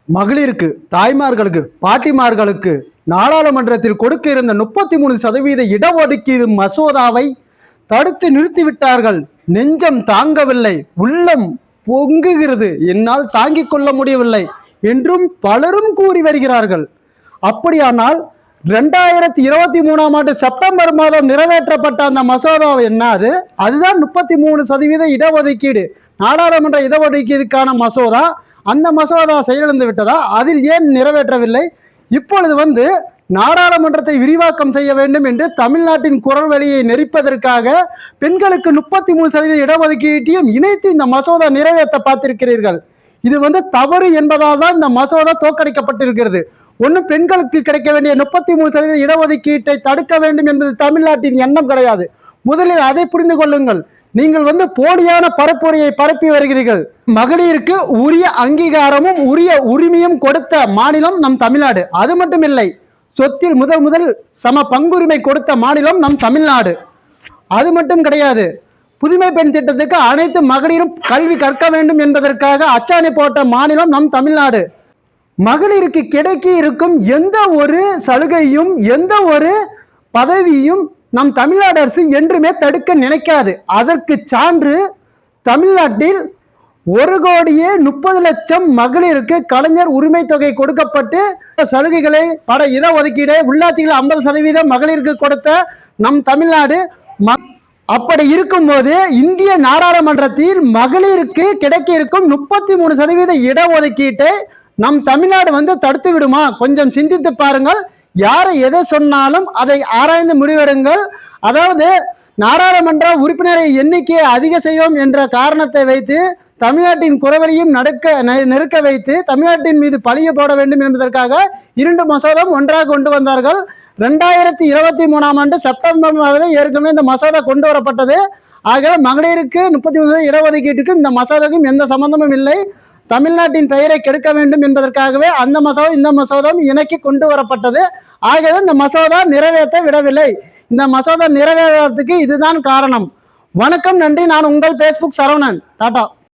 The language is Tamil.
மகளிருக்கு, தாய்மார்களுக்கு, பாட்டிமார்களுக்கு நாடாளுமன்றத்தில் கொடுக்க இருந்த 33% இடஒதுக்கீடு மசோதாவை தடுத்து நிறுத்திவிட்டார்கள். நெஞ்சம் தாங்கவில்லை, உள்ளம் பொங்குகிறது, என்னால் தாங்கிக் கொள்ள முடியவில்லை என்றும் பலரும் கூறி வருகிறார்கள். அப்படியானால் 2023ஆம் ஆண்டு செப்டம்பர் மாதம் நிறைவேற்றப்பட்ட அந்த மசோதா என்ன? அதுதான் 33% இடஒதுக்கீடு, நாடாளுமன்ற இடஒதுக்கீடுக்கான மசோதா. அந்த மசோதா செயலிழந்து விட்டதா? அதில் ஏன் நிறைவேற்றவில்லை? இப்பொழுது நாடாளுமன்றத்தை விரிவாக்கம் செய்ய வேண்டும் என்று தமிழ்நாட்டின் குரல் வழியை நெரிப்பதற்காக பெண்களுக்கு 33% இடஒதுக்கீட்டையும் இணைத்து இந்த மசோதா நிறைவேற்ற பார்த்திருக்கிறீர்கள். இது தவறு என்பதால் தான் இந்த மசோதா தோற்கடிக்கப்பட்டிருக்கிறது. ஒன்றும் பெண்களுக்கு கிடைக்க வேண்டிய 33% இடஒதுக்கீட்டை தடுக்க வேண்டும் என்பது தமிழ்நாட்டின் எண்ணம் கிடையாது. முதலில் அதை புரிந்து கொள்ளுங்கள். நீங்கள் போலியான பரப்புரையை பரப்பி வருகிறீர்கள். மகளிருக்கு உரிய அங்கீகாரமும் உரிய உரிமையும் கொடுத்த மாநிலம் நம் தமிழ்நாடு. அது மட்டும் இல்லை, சொத்தில் முதல் சம பங்குரிமை கொடுத்த மாநிலம் நம் தமிழ்நாடு. அது மட்டும் கிடையாது, புதுமை பெண் திட்டத்துக்கு அனைத்து மகளிரும் கல்வி கற்க வேண்டும் என்பதற்காக அச்சாணி போட்ட மாநிலம் நம் தமிழ்நாடு. மகளிருக்கு கிடைக்க இருக்கும் எந்த ஒரு சலுகையும் எந்த ஒரு பதவியும் நம் தமிழ்நாடு அரசு என்றுமே தடுக்க நினைக்காது. அதற்கு சான்று தமிழ்நாட்டில் 1,30,00,000 மகளிருக்கு கலைஞர் உரிமை தொகை கொடுக்கப்பட்டு சலுகைகளை பட இடஒதுக்கீடு உள்ளாட்சிகள் 50% மகளிருக்கு கொடுத்த நம் தமிழ்நாடு. அப்படி இருக்கும்போது இந்திய நாடாளுமன்றத்தில் மகளிருக்கு கிடைக்க இருக்கும் 33% இடஒதுக்கீட்டை நம் தமிழ்நாடு தடுத்து விடுமா? கொஞ்சம் சிந்தித்து பாருங்கள். யாரை எதை சொன்னாலும் அதை ஆராய்ந்து முடிவெடுங்கள். அதாவது நாடாளுமன்ற உறுப்பினரை எண்ணிக்கையை அதிக செய்யும் என்ற காரணத்தை வைத்து தமிழ்நாட்டின் குரவழியும் நெருக்க வைத்து தமிழ்நாட்டின் மீது பழிய போட வேண்டும் என்பதற்காக 2 மசோதா ஒன்றாக கொண்டு வந்தார்கள். 2023ஆம் ஆண்டு செப்டம்பர் மாதம் ஏற்கனவே இந்த மசோதா கொண்டு வரப்பட்டது. ஆக மகளிருக்கு 33% இடஒதுக்கீட்டுக்கும் இந்த மசோதாவுக்கும் எந்த சம்பந்தமும் இல்லை. தமிழ்நாட்டின் பெயரை கெடுக்க வேண்டும் என்பதற்காகவே அந்த மசோதா இந்த மசோதாவும் இணைக்கி கொண்டு வரப்பட்டது. ஆகவே இந்த மசோதா நிறைவேற்ற விடவில்லை. இந்த மசோதா நிறைவேறதுக்கு இதுதான் காரணம். வணக்கம், நன்றி. நான் உங்கள் பேஸ்புக் சரவணன். டாடா.